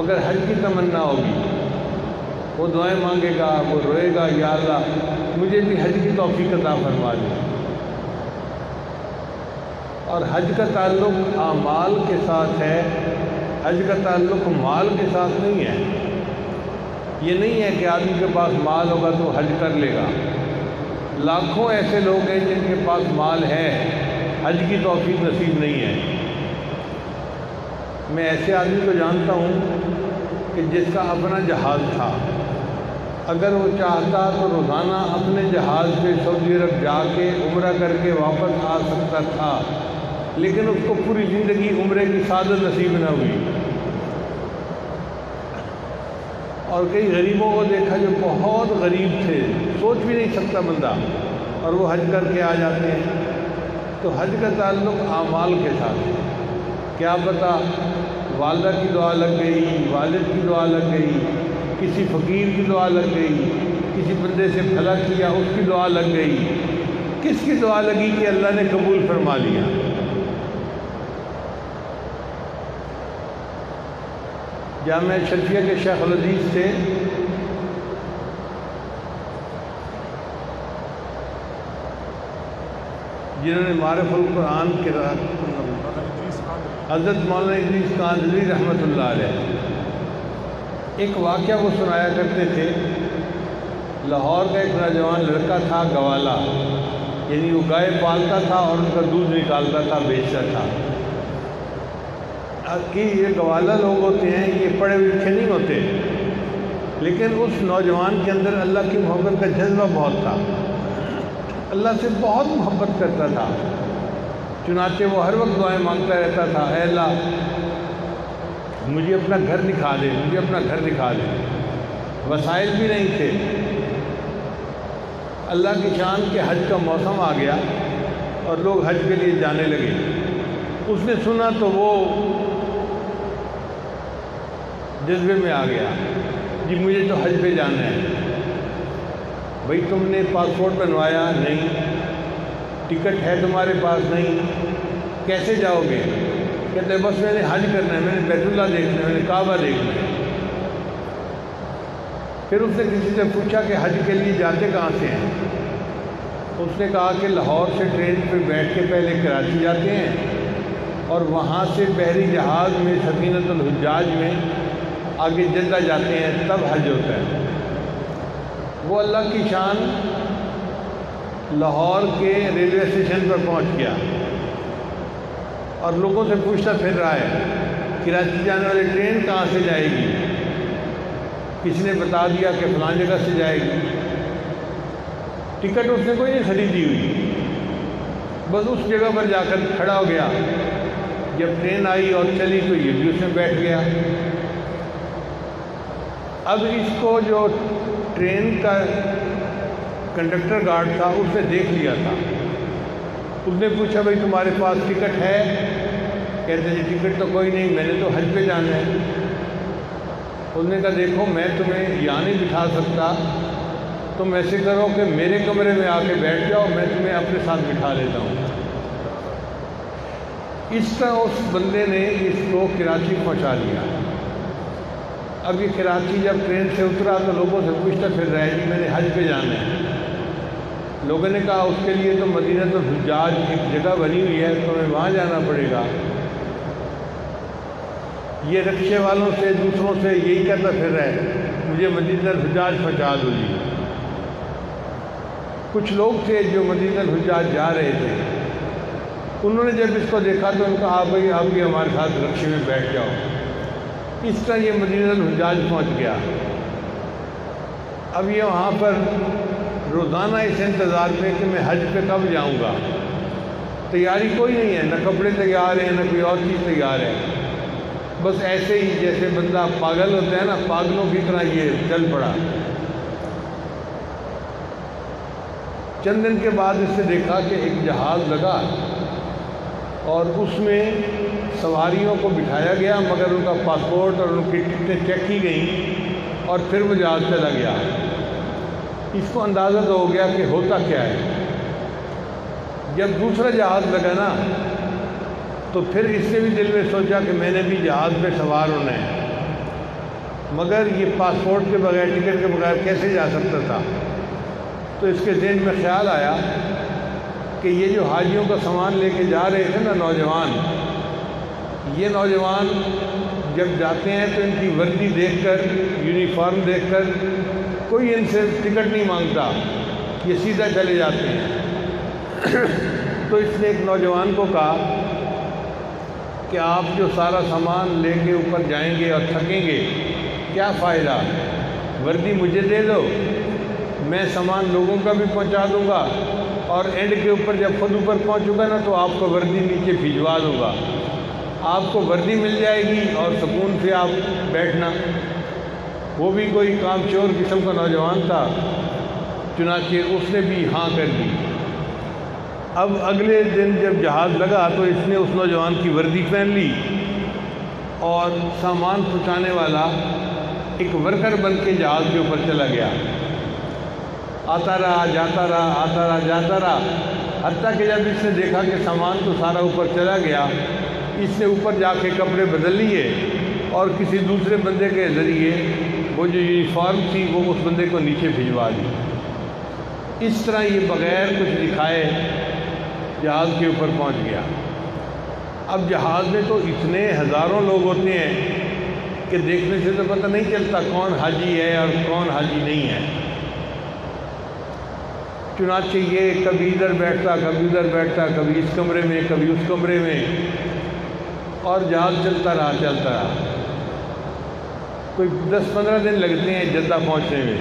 مگر حج کی تمنا ہوگی، وہ دعائیں مانگے گا، وہ روئے گا، یا اللہ مجھے بھی حج کی توفیق عطا فرما دے۔ اور حج کا تعلق اعمال کے ساتھ ہے، حج کا تعلق مال کے ساتھ نہیں ہے۔ یہ نہیں ہے کہ آدمی کے پاس مال ہوگا تو حج کر لے گا۔ لاکھوں ایسے لوگ ہیں جن کے پاس مال ہے، حج کی توفیق نصیب نہیں ہے۔ میں ایسے آدمی کو جانتا ہوں کہ جس کا اپنا جہاز تھا، اگر وہ چاہتا تو روزانہ اپنے جہاز پہ سعودی عرب جا کے عمرہ کر کے واپس آ سکتا تھا، لیکن اس کو پوری زندگی عمرے کی سعادت نصیب نہ ہوئی۔ اور کئی غریبوں کو دیکھا جو بہت غریب تھے، سوچ بھی نہیں سکتا بندہ، اور وہ حج کر کے آ جاتے ہیں۔ تو حج کا تعلق اعمال کے ساتھ ہے۔ کیا پتہ والدہ کی دعا لگ گئی، والد کی دعا لگ گئی، کسی فقیر کی دعا لگ گئی، کسی بندے سے بھلا کیا اس کی دعا لگ گئی، کس کی دعا لگی کہ اللہ نے قبول فرما لیا۔ جامعہ شرفیہ کے شیخ العزیز تھے، جنہوں نے معرف القرآن کے حضرت مولانا ادریس کاندھلی رحمۃ اللہ علیہ، ایک واقعہ وہ سنایا کرتے تھے۔ لاہور کا ایک نوجوان لڑکا تھا، گوالا، یعنی وہ گائے پالتا تھا اور ان کا دودھ نکالتا تھا، بیچتا تھا۔ کہ یہ گوالا لوگ ہوتے ہیں، یہ پڑھے لکھے نہیں ہوتے، لیکن اس نوجوان کے اندر اللہ کی محبت کا جذبہ بہت تھا، اللہ سے بہت محبت کرتا تھا۔ چنانچہ وہ ہر وقت دعائیں مانگتا رہتا تھا، اے اللہ مجھے اپنا گھر دکھا دے، مجھے اپنا گھر دکھا دے۔ وسائل بھی نہیں تھے۔ اللہ کی شان کے حج کا موسم آ گیا اور لوگ حج کے لیے جانے لگے۔ اس نے سنا تو وہ جذبے میں آ گیا، جی مجھے تو حج پہ جانا ہے۔ بھئی تم نے پاسپورٹ بنوایا؟ نہیں۔ ٹکٹ ہے تمہارے پاس؟ نہیں۔ کیسے جاؤ گے؟ کہتے بس میں نے حج کرنا ہے، میں نے بیت اللہ دیکھنا ہے، میں نے کعبہ دیکھنا ہے۔ پھر اس نے کسی سے پوچھا کہ حج کے لیے جاتے کہاں سے ہیں؟ اس نے کہا کہ لاہور سے ٹرین پہ بیٹھ کے پہلے کراچی جاتے ہیں اور وہاں سے بحری جہاز میں سفینۃ الحجاج میں آگے جدہ جاتے ہیں، تب حج ہوتا ہے۔ وہ اللہ کی شان لاہور کے ریلوے اسٹیشن پر پہنچ گیا اور لوگوں سے پوچھتا پھر رہا ہے کراچی جانے والی ٹرین کہاں سے جائے گی؟ کسی نے بتا دیا کہ فلاں جگہ سے جائے گی۔ ٹکٹ اس نے کوئی نہیں خریدی ہوئی، بس اس جگہ پر جا کر کھڑا ہو گیا۔ جب ٹرین آئی اور چلی تو یہ بھی اس میں بیٹھ گیا۔ اب اس کو جو ٹرین کا کنڈکٹر گارڈ تھا اس نے دیکھ لیا تھا۔ اس نے پوچھا بھائی تمہارے پاس ٹکٹ ہے؟ کہتے جی ٹکٹ تو کوئی نہیں، میں نے تو حج پہ جانا ہے۔ اس نے کہا دیکھو میں تمہیں یہاں نہیں بٹھا سکتا، تم ایسے کرو کہ میرے کمرے میں آ کے بیٹھ جاؤ، میں تمہیں اپنے ساتھ بٹھا لیتا ہوں۔ اس طرح اس بندے نے اس کو کراچی پہنچا دیا۔ اب یہ کراچی جب ٹرین سے اترا تو لوگوں سے پوچھتا پھر رہا ہے جی میں نے حج پہ جانا ہے۔ لوگوں نے کہا اس کے لیے تو مدینہ الحجاج ایک جگہ بنی ہوئی ہے، تمہیں وہاں جانا پڑے گا۔ یہ رکشے والوں سے دوسروں سے یہی کہتا پھر رہا ہے مجھے مدینہ الحجاج پہنچا دو جی۔ کچھ لوگ تھے جو مدینہ الحجاج جا رہے تھے، انہوں نے جب اس کو دیکھا تو ان کا آپ بھائی آپ بھی ہمارے ساتھ رکشے میں بیٹھ جاؤ۔ اس طرح یہ مدینہ الحجاج پہنچ گیا۔ اب یہ وہاں پر روزانہ اس انتظار میں کہ میں حج پہ کب جاؤں گا۔ تیاری کوئی نہیں ہے، نہ کپڑے تیار ہیں نہ کوئی اور چیز تیار ہے، بس ایسے ہی جیسے بندہ پاگل ہوتا ہے نا، پاگلوں کی طرح یہ چل پڑا۔ چند دن کے بعد اس نے دیکھا کہ ایک جہاز لگا اور اس میں سواریوں کو بٹھایا گیا، مگر ان کا پاسپورٹ اور ان کی ٹکٹیں چیک کی گئیں اور پھر وہ جہاز چلا گیا۔ اس کو اندازہ تو ہو گیا کہ ہوتا کیا ہے۔ جب دوسرا جہاز لگا نا تو پھر اس نے بھی دل میں سوچا کہ میں نے بھی جہاز پہ سوار ہونا ہے۔ مگر یہ پاسپورٹ کے بغیر، ٹکٹ کے بغیر کیسے جا سکتا تھا؟ تو اس کے ذہن میں خیال آیا کہ یہ جو حاجیوں کا سامان لے کے جا رہے تھے نا نوجوان، یہ نوجوان جب جاتے ہیں تو ان کی وردی دیکھ کر، یونیفارم دیکھ کر کوئی ان سے ٹکٹ نہیں مانگتا، یہ سیدھا چلے جاتے ہیں۔ تو اس نے ایک نوجوان کو کہا کہ آپ جو سارا سامان لے کے اوپر جائیں گے اور تھکیں گے، کیا فائدہ؟ وردی مجھے دے دو، میں سامان لوگوں کا بھی پہنچا دوں گا، اور اینڈ کے اوپر جب خود اوپر پہنچوں گا نا تو آپ کو وردی نیچے بھجوا دوں گا، آپ کو وردی مل جائے گی اور سکون سے آپ بیٹھنا۔ وہ بھی کوئی کام چور قسم کا نوجوان تھا، چنانچہ اس نے بھی ہاں کر دی۔ اب اگلے دن جب جہاز لگا تو اس نے اس نوجوان کی وردی پہن لی اور سامان پہنچانے والا ایک ورکر بن کے جہاز کے اوپر چلا گیا، آتا رہا جاتا رہا، آتا رہا جاتا رہا، حتیٰ کہ جب اس نے دیکھا کہ سامان تو سارا اوپر چلا گیا، اس نے اوپر جا کے کپڑے بدل لیے اور کسی دوسرے بندے کے ذریعے وہ جو یونیفارم تھی وہ اس بندے کو نیچے بھجوا دی۔ اس طرح یہ بغیر کچھ دکھائے جہاز کے اوپر پہنچ گیا۔ اب جہاز میں تو اتنے ہزاروں لوگ ہوتے ہیں کہ دیکھنے سے تو پتہ نہیں چلتا کون حاجی ہے اور کون حاجی نہیں ہے۔ چنانچہ یہ کبھی ادھر بیٹھتا، کبھی ادھر بیٹھتا، کبھی اس کمرے میں، کبھی اس کمرے میں، اور جہاز چلتا رہا چلتا رہا۔ کوئی 10-15 دن لگتے ہیں جدہ پہنچنے میں۔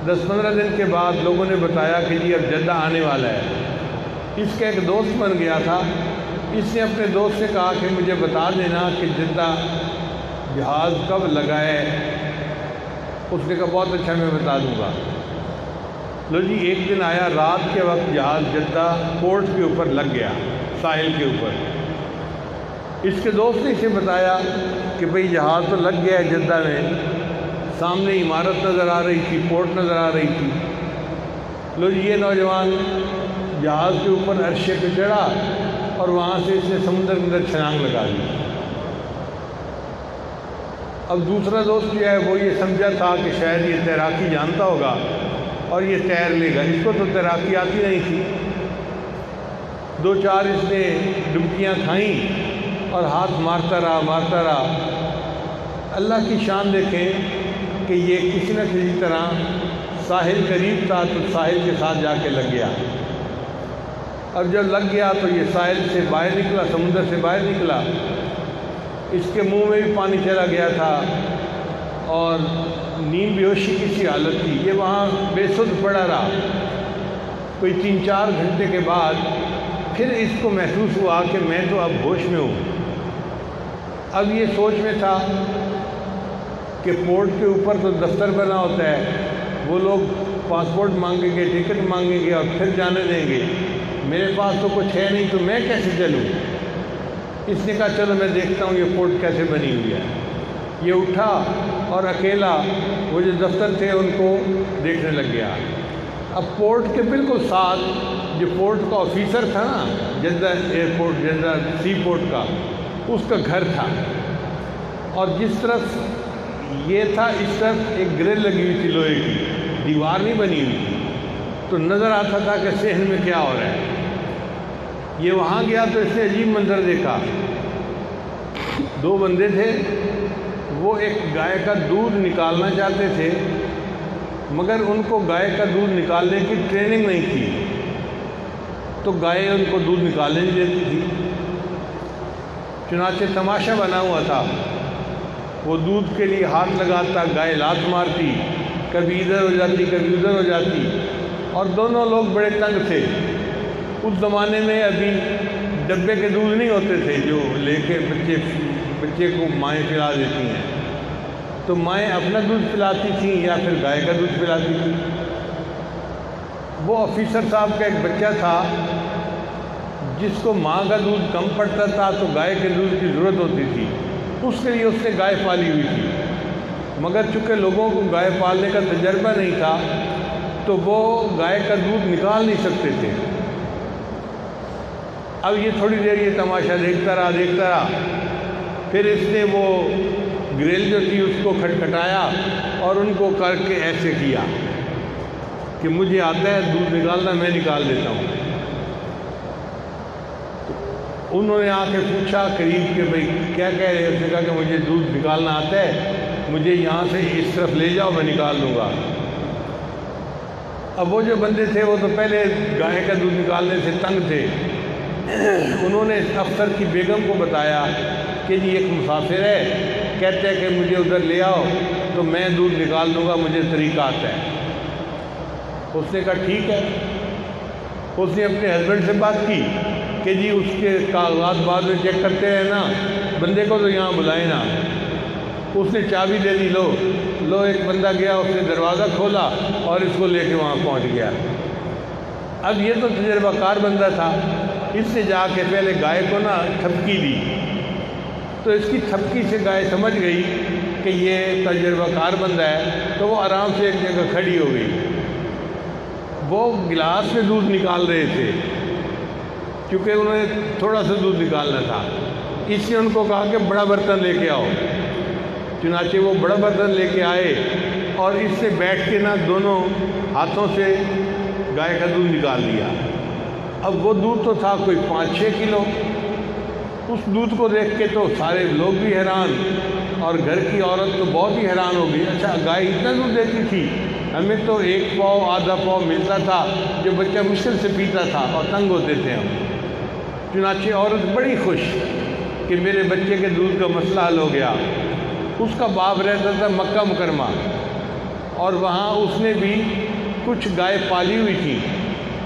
10-15 دن کے بعد لوگوں نے بتایا کہ جی اب جدہ آنے والا ہے۔ اس کا ایک دوست بن گیا تھا، اس نے اپنے دوست سے کہا کہ مجھے بتا دینا کہ جدہ جہاز کب لگا ہے۔ اس نے کہا بہت اچھا، میں بتا دوں گا۔ لو جی ایک دن آیا، رات کے وقت جہاز جدہ پورٹ کے اوپر لگ گیا، ساحل کے اوپر۔ اس کے دوست نے اسے بتایا کہ بھئی جہاز تو لگ گیا ہے جدہ میں، سامنے عمارت نظر آ رہی تھی، پورٹ نظر آ رہی تھی۔ لو جی یہ نوجوان جہاز کے اوپر عرشے پہ چڑھا اور وہاں سے اس نے سمندر کے اندر چھلانگ لگا دی۔ اب دوسرا دوست جو ہے وہ یہ سمجھا تھا کہ شاید یہ تیراکی جانتا ہوگا اور یہ تیر لے گا، اس کو تو تیراکی آتی نہیں تھی۔ 2-4 اس نے ڈبکیاں کھائیں اور ہاتھ مارتا رہا۔ اللہ کی شان دیکھیں کہ یہ کسی نہ کسی طرح ساحل قریب تھا تو ساحل کے ساتھ جا کے لگ گیا۔ اب جب لگ گیا تو یہ ساحل سے باہر نکلا، سمندر سے باہر نکلا، اس کے منہ میں بھی پانی چلا گیا تھا اور نیند بیہوشی کی سی حالت تھی۔ یہ وہاں بے سدھ پڑا رہا۔ کوئی 3-4 گھنٹے کے بعد پھر اس کو محسوس ہوا کہ میں تو اب ہوش میں ہوں۔ اب یہ سوچ میں تھا کہ پورٹ کے اوپر تو دفتر بنا ہوتا ہے، وہ لوگ پاسپورٹ مانگیں گے، ٹکٹ مانگیں گے اور پھر جانے دیں گے، میرے پاس تو کچھ ہے نہیں، تو میں کیسے چلوں؟ اس نے کہا چلو میں دیکھتا ہوں یہ پورٹ کیسے بنی ہوئی ہے۔ یہ اٹھا اور اکیلا وہ جو دفتر تھے ان کو دیکھنے لگ گیا۔ اب پورٹ کے بالکل ساتھ جو پورٹ کا آفیسر تھا نا، Jeddah airport, Jeddah sea port کا، اس کا گھر تھا، اور جس طرف یہ تھا اس طرف ایک گرل لگی ہوئی تھی، لوہے کی دیوار نہیں بنی ہوئی تھی، تو نظر آتا تھا کہ صحن میں کیا ہو رہا ہے۔ یہ وہاں گیا تو اس نے عجیب منظر دیکھا۔ 2 بندے تھے، وہ ایک گائے کا دودھ نکالنا چاہتے تھے، مگر ان کو گائے کا دودھ نکالنے کی ٹریننگ نہیں تھی، تو گائے ان کو دودھ نکالنے نہیں دیتی تھی۔ چنانچہ تماشا بنا ہوا تھا، وہ دودھ کے لیے ہاتھ لگاتا، گائے لات مارتی، کبھی ادھر ہو جاتی کبھی ادھر ہو جاتی، اور دونوں لوگ بڑے تنگ تھے۔ اس زمانے میں ابھی ڈبے کے دودھ نہیں ہوتے تھے جو لے کے بچے کو مائیں پلا دیتی ہیں، تو مائیں اپنا دودھ پلاتی تھیں یا پھر گائے کا دودھ پلاتی تھیں۔ وہ آفیسر صاحب کا ایک بچہ تھا جس کو ماں کا دودھ کم پڑتا تھا تو گائے کے دودھ کی ضرورت ہوتی تھی، اس کے لیے اس نے گائے پالی ہوئی تھی، مگر چونکہ لوگوں کو گائے پالنے کا تجربہ نہیں تھا تو وہ گائے کا دودھ نکال نہیں سکتے تھے۔ اب یہ تھوڑی دیر یہ تماشا دیکھتا رہا، پھر اس نے وہ گریل جو تھی اس کو کھٹکھٹایا اور ان کو کر کے ایسے کیا کہ مجھے آتا ہے دودھ نکالنا، میں نکال دیتا ہوں۔ انہوں نے آ کے پوچھا قریب کہ بھئی کیا کہہ رہے ہیں؟ اس نے کہا کہ مجھے دودھ نکالنا آتا ہے، مجھے یہاں سے اس طرف لے جاؤ، میں نکال دوں گا۔ اب وہ جو بندے تھے وہ تو پہلے گائے کا دودھ نکالنے سے تنگ تھے۔ انہوں نے افسر کی بیگم کو بتایا کہ جی ایک مسافر ہے، کہتے ہیں کہ مجھے ادھر لے آؤ تو میں دودھ نکال دوں گا، مجھے طریقہ آتا ہے۔ اس نے کہا ٹھیک ہے۔ اس نے اپنے ہسبینڈ سے بات کی کہ جی اس کے کاغذات بعد میں چیک کرتے ہیں نا، بندے کو تو یہاں بلائیں نا۔ اس نے چابی دے دی، لو ایک بندہ گیا، اس نے دروازہ کھولا اور اس کو لے کے وہاں پہنچ گیا۔ اب یہ تو تجربہ کار بندہ تھا، اس نے جا کے پہلے گائے کو نا تھپکی دی، تو اس کی تھپکی سے گائے سمجھ گئی کہ یہ تجربہ کار بندہ ہے، تو وہ آرام سے ایک جگہ کھڑی ہو گئی۔ وہ گلاس میں دودھ نکال رہے تھے کیونکہ انہوں نے تھوڑا سا دودھ نکالنا تھا، اس نے ان کو کہا کہ بڑا برتن لے کے آؤ۔ چنانچہ وہ بڑا برتن لے کے آئے اور اس سے بیٹھ کے نا دونوں ہاتھوں سے گائے کا دودھ نکال لیا۔ اب وہ دودھ تو تھا کوئی 5-6 کلو۔ اس دودھ کو دیکھ کے تو سارے لوگ بھی حیران، اور گھر کی عورت تو بہت ہی حیران ہو گئی، اچھا گائے اتنا دودھ دیتی تھی؟ ہمیں تو 1 پاؤ آدھا پاؤ ملتا تھا جو بچہ مشکل سے پیتا تھا اور تنگ ہوتے تھے ہم۔ چنانچہ عورت بڑی خوش کہ میرے بچے کے دودھ کا مسئلہ حل ہو گیا۔ اس کا باپ رہتا تھا مکہ مکرمہ، اور وہاں اس نے بھی کچھ گائے پالی ہوئی تھی،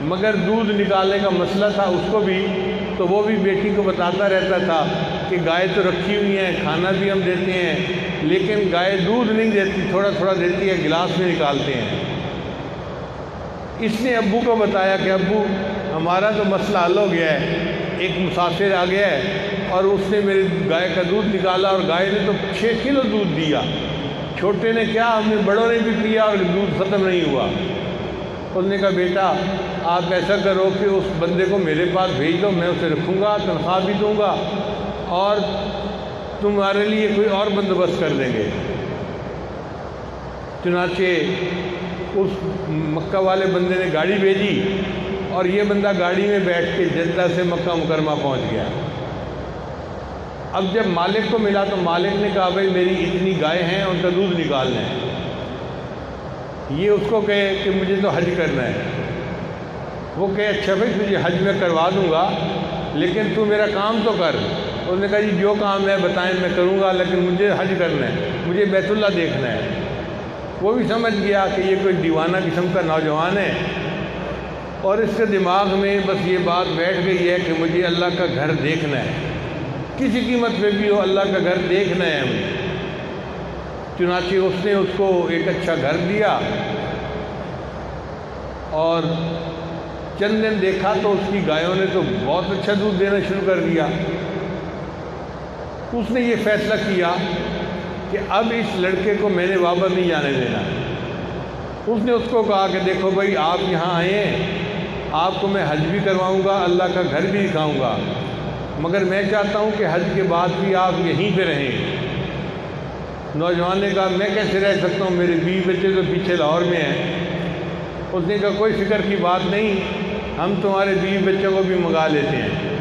مگر دودھ نکالنے کا مسئلہ تھا اس کو بھی، تو وہ بھی بیٹی کو بتاتا رہتا تھا کہ گائے تو رکھی ہوئی ہیں، کھانا بھی ہم دیتے ہیں، لیکن گائے دودھ نہیں دیتی، تھوڑا تھوڑا دیتی ہے، گلاس میں نکالتے ہیں۔ اس نے ابو کو بتایا کہ ابو ہمارا تو مسئلہ حل ہو گیا ہے، ایک مسافر آ گیا ہے اور اس نے میری گائے کا دودھ نکالا، اور گائے نے تو 6 کلو دودھ دیا، چھوٹے نے کیا، ہم نے بڑوں نے بھی پیا اور دودھ ختم نہیں ہوا۔ اس نے کہا بیٹا آپ ایسا کرو کہ اس بندے کو میرے پاس بھیج دو، میں اسے رکھوں گا، تنخواہ بھی دوں گا اور تمہارے لیے کوئی اور بندوبست کر دیں گے۔ چنانچہ اس مکہ والے بندے نے گاڑی بھیجی اور یہ بندہ گاڑی میں بیٹھ کے جدہ سے مکہ مکرمہ پہنچ گیا۔ اب جب مالک کو ملا تو مالک نے کہا بھائی میری اتنی گائے ہیں، ان کا دودھ نکالنا ہے۔ یہ اس کو کہے کہ مجھے تو حج کرنا ہے۔ وہ کہے اچھا بھائی تجھے حج میں کروا دوں گا، لیکن تو میرا کام تو کر۔ اس نے کہا جی جو کام ہے بتائیں میں کروں گا، لیکن مجھے حج کرنا ہے، مجھے بیت اللہ دیکھنا ہے۔ وہ بھی سمجھ گیا کہ یہ کوئی دیوانہ قسم کا نوجوان ہے، اور اس کے دماغ میں بس یہ بات بیٹھ گئی ہے کہ مجھے اللہ کا گھر دیکھنا ہے، کسی قیمت پہ بھی ہو اللہ کا گھر دیکھنا ہے ہمیں۔ چنانچہ اس نے اس کو ایک اچھا گھر دیا، اور چند دن دیکھا تو اس کی گایوں نے تو بہت اچھا دودھ دینا شروع کر دیا۔ اس نے یہ فیصلہ کیا کہ اب اس لڑکے کو میں نے واپس نہیں جانے دینا۔ اس نے اس کو کہا کہ دیکھو بھائی آپ یہاں آئے ہیں، آپ کو میں حج بھی کرواؤں گا، اللہ کا گھر بھی دکھاؤں گا، مگر میں چاہتا ہوں کہ حج کے بعد بھی آپ یہیں پہ رہیں۔ نوجوان نے کہا میں کیسے رہ سکتا ہوں، میرے بیوی بچے تو پیچھے لاہور میں ہیں۔ اس نے کہا کوئی فکر کی بات نہیں، ہم تمہارے بیوی بچوں کو بھی منگا لیتے ہیں۔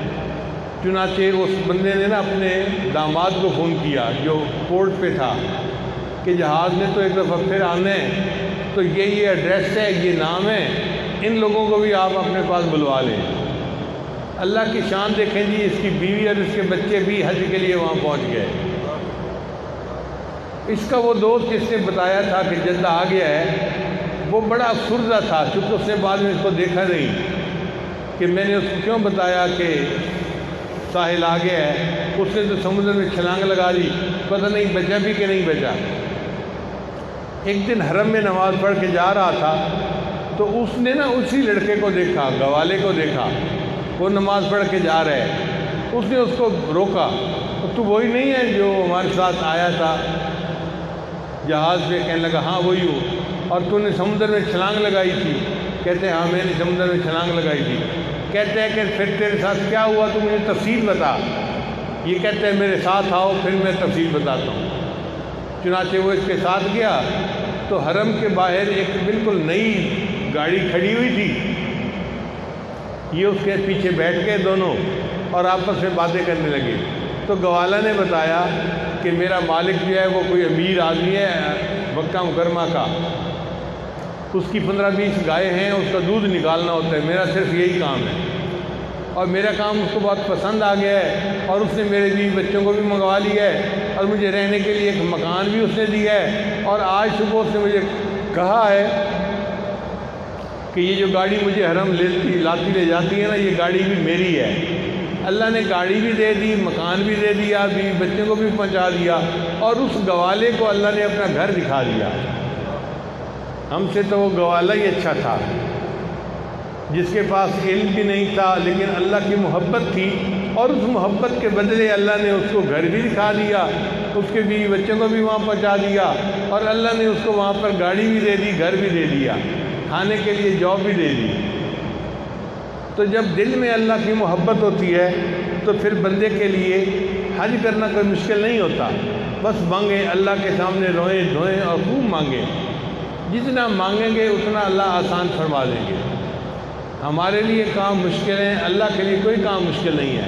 چنانچہ اس بندے نے نا اپنے داماد کو فون کیا جو پورٹ پہ تھا کہ جہاز نے تو ایک دفعہ پھر آنا ہے، تو یہ ایڈریس ہے، یہ نام ہے، ان لوگوں کو بھی آپ اپنے پاس بلوا لیں۔ اللہ کی شان دیکھیں جی، اس کی بیوی اور اس کے بچے بھی حج کے لیے وہاں پہنچ گئے۔ اس کا وہ دوست جس نے بتایا تھا کہ جدہ آ گیا ہے، وہ بڑا افسردہ تھا، چونکہ اس نے بعد میں اس کو دیکھا نہیں کہ میں نے اس کو کیوں بتایا کہ ساحل آ گیا ہے۔ اس نے تو سمندر میں چھلانگ لگا دی، پتہ نہیں بچا بھی کہ نہیں بچا۔ ایک دن حرم میں نماز پڑھ کے جا رہا تھا تو اس نے نا اسی لڑکے کو دیکھا، گوالے کو دیکھا، وہ نماز پڑھ کے جا رہا ہے۔ اس نے اس کو روکا، تو وہی نہیں ہے جو ہمارے ساتھ آیا تھا جہاز پہ؟ کہنے لگا ہاں وہی ہوں۔ اور تو نے سمندر میں چھلانگ لگائی تھی؟ کہتے ہیں ہاں میں نے سمندر میں چھلانگ لگائی تھی۔ کہتے ہیں کہ پھر تیرے ساتھ کیا ہوا، تو مجھے تفصیل بتا۔ یہ کہتے ہیں میرے ساتھ آؤ، پھر میں تفصیل بتاتا ہوں۔ چنانچہ وہ اس کے ساتھ گیا تو حرم کے باہر ایک بالکل نئی گاڑی کھڑی ہوئی تھی، یہ اس کے پیچھے بیٹھ گئے دونوں اور آپس میں باتیں کرنے لگے۔ تو گوالا نے بتایا کہ میرا مالک جو ہے وہ کوئی امیر آدمی ہے مکہ مکرمہ کا، اس کی 15-20 گائے ہیں، اس کا دودھ نکالنا ہوتا ہے، میرا صرف یہی کام ہے، اور میرا کام اس کو بہت پسند آ گیا ہے، اور اس نے میرے بیوی بچوں کو بھی منگوا لیا ہے، اور مجھے رہنے کے لیے ایک مکان بھی اس نے دیا ہے، اور آج صبح اس نے مجھے کہا ہے کہ یہ جو گاڑی مجھے حرم لاتی لے جاتی ہے نا، یہ گاڑی بھی میری ہے۔ اللہ نے گاڑی بھی دے دی، مکان بھی دے دیا، بیوی بچوں کو بھی پہنچا دیا، اور اس گوالے کو اللہ نے اپنا گھر دکھا دیا۔ ہم سے تو وہ گوالا ہی اچھا تھا جس کے پاس علم بھی نہیں تھا، لیکن اللہ کی محبت تھی، اور اس محبت کے بدلے اللہ نے اس کو گھر بھی دکھا دیا، اس کے بیوی بچوں کو بھی وہاں پہنچا دیا، اور اللہ نے اس کو وہاں پر گاڑی بھی دے دی، گھر بھی دے دیا، کھانے کے لیے جاب بھی دے دی۔ تو جب دل میں اللہ کی محبت ہوتی ہے تو پھر بندے کے لیے حج کرنا کوئی مشکل نہیں ہوتا، بس مانگیں، اللہ کے سامنے روئیں دھوئیں اور خوب مانگیں، جتنا مانگیں گے اتنا اللہ آسان فرما دیں گے۔ ہمارے لیے کام مشکل ہیں، اللہ کے لیے کوئی کام مشکل نہیں ہے۔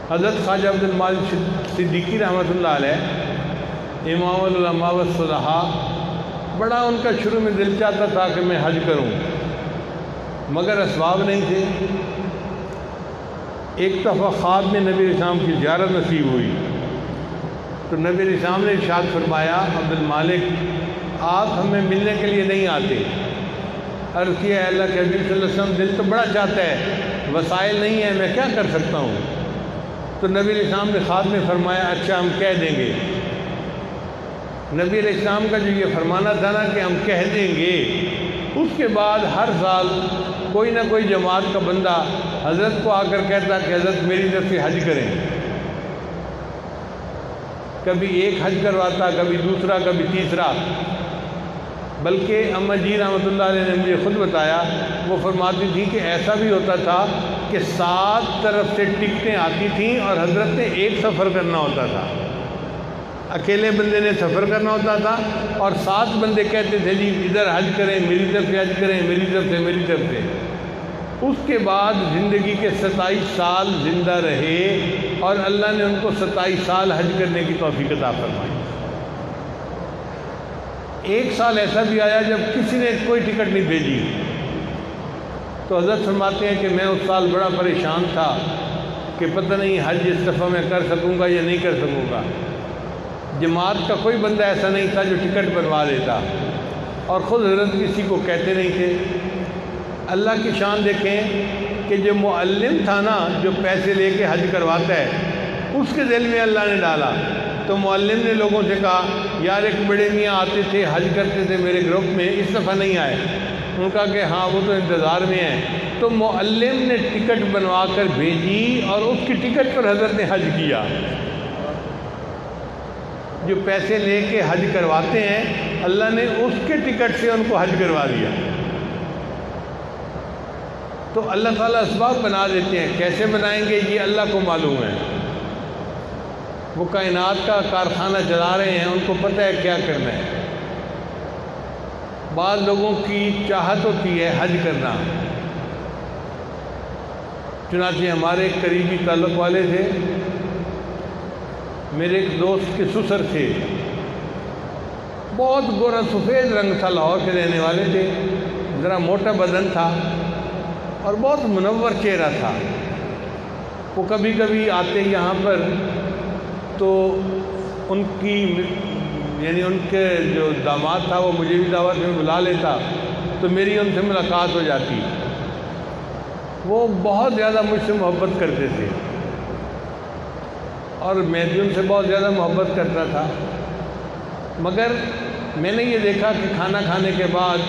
حضرت خواجہ عبد المالک صدیقی رحمۃ اللہ علیہ، امام العلماء والصلحاء، بڑا ان کا شروع میں دل چاہتا تھا کہ میں حج کروں، مگر اسباب نہیں تھے۔ ایک دفعہ خواب میں نبی اسلام کی زیارت نصیب ہوئی تو نبی اسلام نے ارشاد فرمایا، عبد المالک آپ ہمیں ملنے کے لیے نہیں آتے۔ عرض کیا ہے اللہ کے حبیب صلی اللہ علیہ وسلم، دل تو بڑا چاہتا ہے، وسائل نہیں ہیں، میں کیا کر سکتا ہوں؟ تو نبی علیہ السلام نے خواب میں فرمایا اچھا ہم کہہ دیں گے۔ نبی علیہ السلام کا جو یہ فرمانا تھا نا کہ ہم کہہ دیں گے، اس کے بعد ہر سال کوئی نہ کوئی جماعت کا بندہ حضرت کو آ کر کہتا کہ حضرت میری طرف سے حج کریں، کبھی ایک حج کرواتا، کبھی دوسرا، کبھی تیسرا۔ بلکہ اماں جی رحمۃ اللہ علیہ نے مجھے خود بتایا، وہ فرماتی تھی کہ ایسا بھی ہوتا تھا کہ 7 طرف سے ٹکٹیں آتی تھیں اور حضرت نے ایک سفر کرنا ہوتا تھا، اکیلے بندے نے سفر کرنا ہوتا تھا، اور 7 بندے کہتے تھے جی ادھر حج کریں، میری طرف سے حج کریں، میری طرف سے، میری طرف سے۔ اس کے بعد زندگی کے 27 سال زندہ رہے اور اللہ نے ان کو 27 سال حج کرنے کی توفیق عطا فرمائی۔ ایک سال ایسا بھی آیا جب کسی نے کوئی ٹکٹ نہیں بھیجی، تو حضرت فرماتے ہیں کہ میں اس سال بڑا پریشان تھا کہ پتہ نہیں حج اس دفعہ میں کر سکوں گا یا نہیں کر سکوں گا۔ جماعت کا کوئی بندہ ایسا نہیں تھا جو ٹکٹ بنوا دیتا، اور خود حضرت کسی کو کہتے نہیں تھے۔ اللہ کی شان دیکھیں کہ جو معلم تھا نا، جو پیسے لے کے حج کرواتا ہے، اس کے دل میں اللہ نے ڈالا، تو معلم نے لوگوں سے کہا یار ایک بڑے میاں آتے تھے، حج کرتے تھے میرے گروپ میں، اس دفعہ نہیں آئے۔ ان کا کہ ہاں وہ تو انتظار میں ہیں۔ تو معلم نے ٹکٹ بنوا کر بھیجی اور اس کی ٹکٹ پر حضرت نے حج کیا۔ جو پیسے لے کے حج کرواتے ہیں، اللہ نے اس کے ٹکٹ سے ان کو حج کروا دیا۔ تو اللہ تعالیٰ اسباب بنا دیتے ہیں، کیسے بنائیں گے یہ اللہ کو معلوم ہے۔ وہ کائنات کا کارخانہ چلا رہے ہیں، ان کو پتہ ہے کیا کرنا ہے۔ بعض لوگوں کی چاہت ہوتی ہے حج کرنا، چنانچہ ہمارے ایک قریبی تعلق والے تھے، میرے ایک دوست کے سسر تھے، بہت گورا سفید رنگ تھا، لاہور کے رہنے والے تھے، ذرا موٹا بدن تھا اور بہت منور چہرہ تھا۔ وہ کبھی کبھی آتے یہاں پر تو ان کی یعنی ان کے جو داماد تھا وہ مجھے بھی دعوت میں بلا لیتا، تو میری ان سے ملاقات ہو جاتی۔ وہ بہت زیادہ مجھ سے محبت کرتے تھے اور میں بھی ان سے بہت زیادہ محبت کرتا تھا، مگر میں نے یہ دیکھا کہ کھانا کھانے کے بعد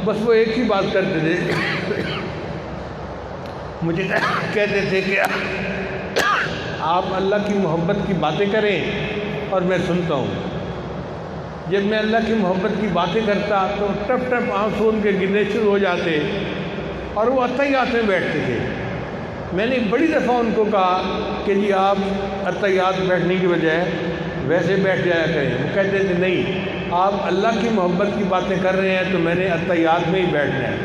بس وہ ایک ہی بات کرتے تھے، مجھے کہتے تھے کہ آپ اللہ کی محبت کی باتیں کریں اور میں سنتا ہوں۔ جب میں اللہ کی محبت کی باتیں کرتا تو ٹپ ٹپ آنسو ان کے گرنے شروع ہو جاتے اور وہ اتحیات میں بیٹھتے تھے۔ میں نے بڑی دفعہ ان کو کہا کہ جی آپ اتحیات بیٹھنے کی بجائے ویسے بیٹھ جایا کریں. وہ کہتے تھے نہیں، آپ اللہ کی محبت کی باتیں کر رہے ہیں تو میں نے اتحیات میں ہی بیٹھنا ہے.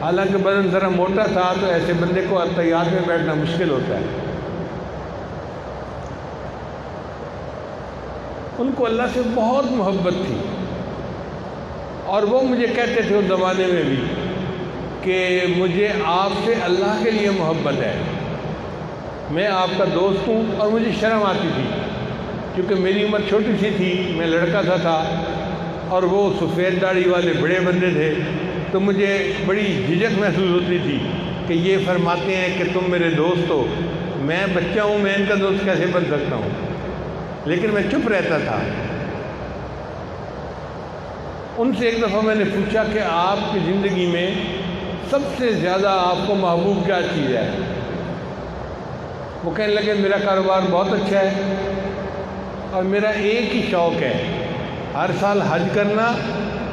حالانکہ بدن ذرا موٹا تھا تو ایسے بندے کو اتحیات میں بیٹھنا مشکل ہوتا ہے. ان کو اللہ سے بہت محبت تھی، اور وہ مجھے کہتے تھے اس زمانے میں بھی کہ مجھے آپ سے اللہ کے لیے محبت ہے. میں آپ کا دوست ہوں. اور مجھے شرم آتی تھی کیونکہ میری عمر چھوٹی سی تھی، میں لڑکا سا تھا، اور وہ سفید داڑھی والے بڑے بندے تھے، تو مجھے بڑی جھجک محسوس ہوتی تھی کہ یہ فرماتے ہیں کہ تم میرے دوست ہو. میں بچہ ہوں، میں ان کا دوست کیسے بن سکتا ہوں؟ لیکن میں چپ رہتا تھا. ان سے ایک دفعہ میں نے پوچھا کہ آپ کی زندگی میں سب سے زیادہ آپ کو محبوب کیا چیز ہے؟ وہ کہنے لگے میرا کاروبار بہت اچھا ہے، اور میرا ایک ہی شوق ہے، ہر سال حج کرنا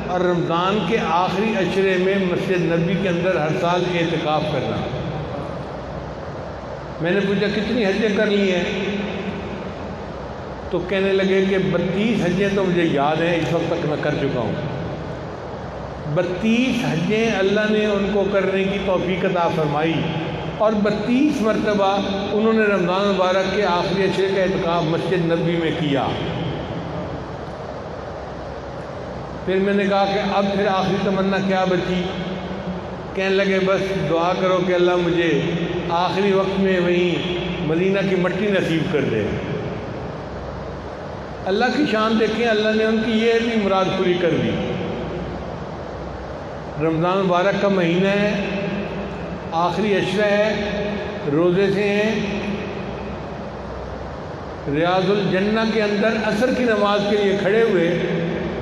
اور رمضان کے آخری عشرے میں مسجد نبی کے اندر ہر سال اعتکاف کرنا. میں نے پوچھا کتنی حجیں کر لی ہیں؟ تو کہنے لگے کہ 32 حجیں تو مجھے یاد ہیں، اس وقت تک میں کر چکا ہوں. 32 حجیں اللہ نے ان کو کرنے کی توفیق عطا فرمائی، اور 32 مرتبہ انہوں نے رمضان مبارک کے آخری عشرے کا اعتکاف مسجد نبی میں کیا. پھر میں نے کہا کہ اب پھر آخری تمنا کیا بچی؟ کہنے لگے بس دعا کرو کہ اللہ مجھے آخری وقت میں وہیں مدینہ کی مٹی نصیب کر دے. اللہ کی شان دیکھیں، اللہ نے ان کی یہ بھی مراد پوری کر دی. رمضان مبارک کا مہینہ ہے، آخری عشرہ ہے، روزے سے ہیں. ریاض الجنہ کے اندر عصر کی نماز کے لیے کھڑے ہوئے،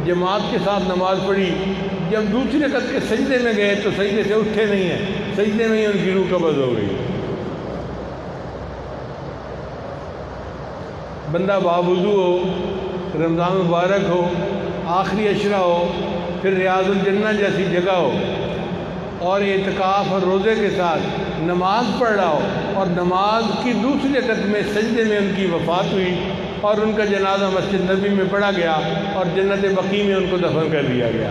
جماعت کے ساتھ نماز پڑھی. جب دوسری رکعت کے سجدے میں گئے تو سجدے سے اٹھے نہیں ہیں، سجدے میں ہی ان کی روح قبض ہو گئی. بندہ باوضو ہو، رمضان مبارک ہو، آخری عشرہ ہو، پھر ریاض الجنہ جیسی جگہ ہو، اور اعتکاف اور روزے کے ساتھ نماز پڑھ رہا ہو، اور نماز کی دوسری رکعت میں سجدے میں ان کی وفات ہوئی، اور ان کا جنازہ مسجد نبی میں پڑھا گیا، اور جنت بقیع میں ان کو دفن کر دیا گیا.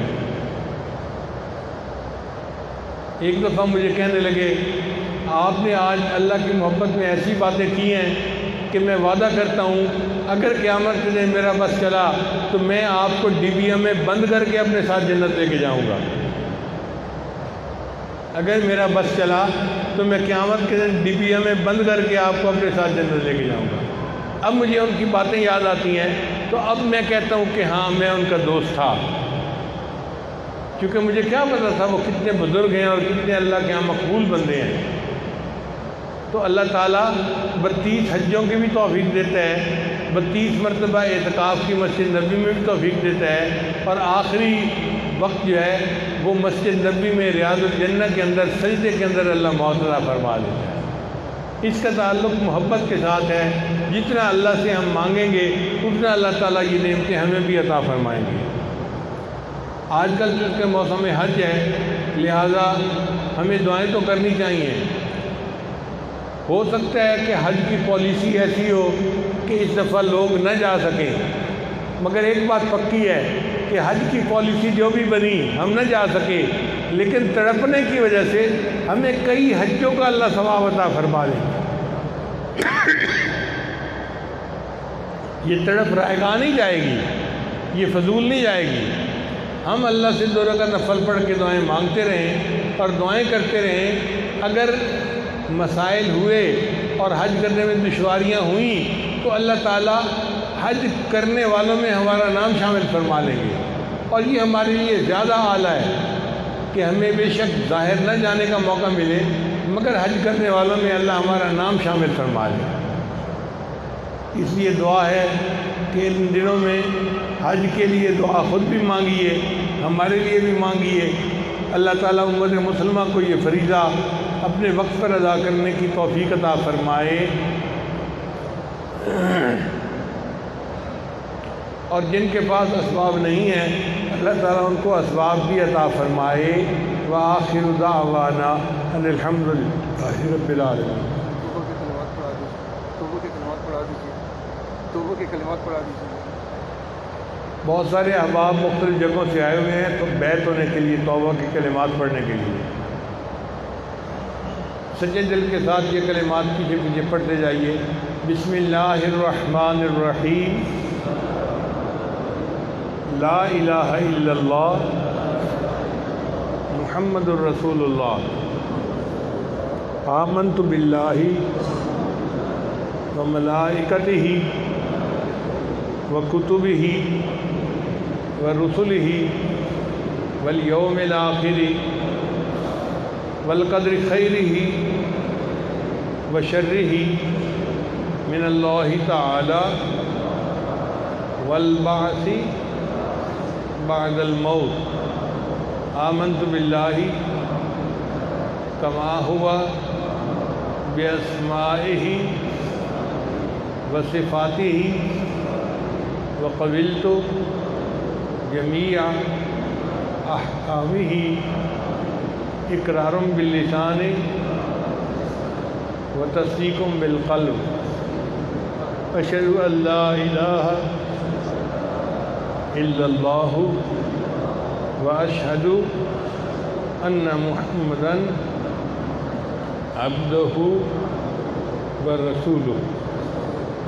ایک دفعہ مجھے کہنے لگے آپ نے آج اللہ کی محبت میں ایسی باتیں کی ہیں کہ میں وعدہ کرتا ہوں اگر قیامت کے دن میرا بس چلا تو میں آپ کو ڈبیا میں بند کر کے اپنے ساتھ جنت لے کے جاؤں گا. اگر میرا بس چلا تو میں قیامت کے دن ڈبیا میں بند کر کے آپ کو اپنے ساتھ جنت لے کے جاؤں گا. اب مجھے ان کی باتیں یاد آتی ہیں تو اب میں کہتا ہوں کہ ہاں میں ان کا دوست تھا، کیونکہ مجھے کیا پتا تھا وہ کتنے بزرگ ہیں اور کتنے اللہ کے ہاں مقبول بندے ہیں. تو اللہ تعالیٰ 32 حجوں کی بھی توفیق دیتا ہے، 32 مرتبہ اعتکاف کی مسجد نبی میں بھی توفیق دیتا ہے، اور آخری وقت جو ہے وہ مسجد نبی میں ریاض الجنہ کے اندر سجدے کے اندر اللہ معطا فرما دیتا ہے. اس کا تعلق محبت کے ساتھ ہے. جتنا اللہ سے ہم مانگیں گے اتنا اللہ تعالیٰ یہ نعمتیں ہمیں بھی عطا فرمائیں گے. آج کل چونکہ موسم حج ہے لہٰذا ہمیں دعائیں تو کرنی چاہیے. ہو سکتا ہے کہ حج کی پالیسی ایسی ہو کہ اس دفعہ لوگ نہ جا سکیں، مگر ایک بات پکی ہے کہ حج کی پالیسی جو بھی بنی ہم نہ جا سکے، لیکن تڑپنے کی وجہ سے ہمیں کئی حجوں کا اللہ ثواب عطا فرما دے. یہ تڑپ رائگاں نہیں جائے گی، یہ فضول نہیں جائے گی. ہم اللہ سے 2 رکعت نفل پڑھ کے دعائیں مانگتے رہیں اور دعائیں کرتے رہیں. اگر مسائل ہوئے اور حج کرنے میں دشواریاں ہوئیں تو اللہ تعالیٰ حج کرنے والوں میں ہمارا نام شامل فرما لیں گے. اور یہ ہمارے لیے زیادہ اعلیٰ ہے کہ ہمیں بے شک ظاہر نہ جانے کا موقع ملے مگر حج کرنے والوں میں اللہ ہمارا نام شامل فرما لے. اس لیے دعا ہے کہ ان دنوں میں حج کے لیے دعا خود بھی مانگیے، ہمارے لیے بھی مانگیے. اللہ تعالیٰ امت مسلمہ کو یہ فریضہ اپنے وقت پر ادا کرنے کی توفیق عطا فرمائے، اور جن کے پاس اسباب نہیں ہیں اللہ تعالیٰ ان کو اسباب بھی عطا فرمائے. وآخر دعوانا ان الحمد للہ رب العالمین. توبہ کے کلمات پڑھا دیجیے۔ بہت سارے احباب مختلف جگہوں سے آئے ہوئے ہیں تو بیت ہونے کے لیے، توبہ کے کلمات پڑھنے کے لیے سچے دل کے ساتھ یہ کلمات پیچھے پیچھے پڑھتے جائیے۔ بسم اللہ الرحمن الرحیم، لا الہ الا اللہ محمد الرسول اللہ، آمنت باللہ وملائکتہ وکتبہ ورسلہ والیوم الآخر والقدر خیرہ وشرہ من اللہ تعالی والبعث بعد الموت، آمنت باللہ کما ہوا باسمائہ وصفاتہ وقبلت جمیع احکامہ اقرار باللسان وتصدیق بالقلب، اشہد ان لا الہ الا اللہ واشہد ان محمدا عبدہ ورسولہ،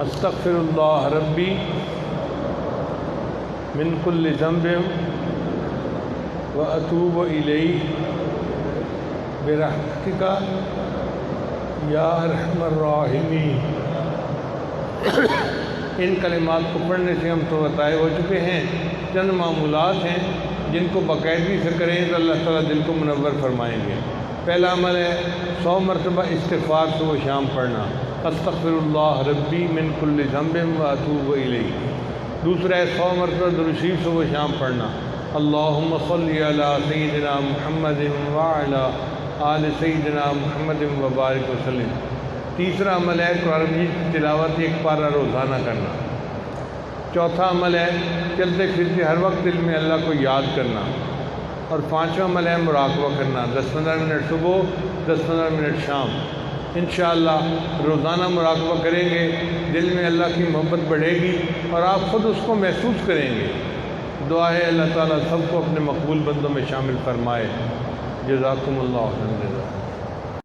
استغفر اللہ ربی من کل ذنب واتوب الیہ برحمتک یا ارحم الراحمین۔ ان کلمات کو پڑھنے سے ہم تو طائب ہو چکے ہیں۔ چند معمولات ہیں جن کو باقاعدگی سے کریں تو اللہ تعالیٰ دل کو منور فرمائیں گے۔ پہلا عمل ہے 100 مرتبہ استغفار صبح و شام پڑھنا، استغفر اللہ ربی من کل ذنب واتوب الیہ۔ دوسرا ہے 100 مرتبہ درود شریف صبح و شام پڑھنا، اللہم صلی علی سیدنا محمد وعلی آل سیدنا محمد وبارک وسلم۔ تیسرا عمل ہے قرآن مجید کی تلاوت 1 پارہ روزانہ کرنا۔ چوتھا عمل ہے چلتے پھرتے ہر وقت دل میں اللہ کو یاد کرنا۔ اور 5واں عمل ہے مراقبہ کرنا، 10-15 منٹ صبح، 10-15 منٹ شام۔ انشاءاللہ روزانہ مراقبہ کریں گے، دل میں اللہ کی محبت بڑھے گی اور آپ خود اس کو محسوس کریں گے۔ دعا ہے اللہ تعالیٰ سب کو اپنے مقبول بندوں میں شامل فرمائے۔ جزاکم اللہ خیر۔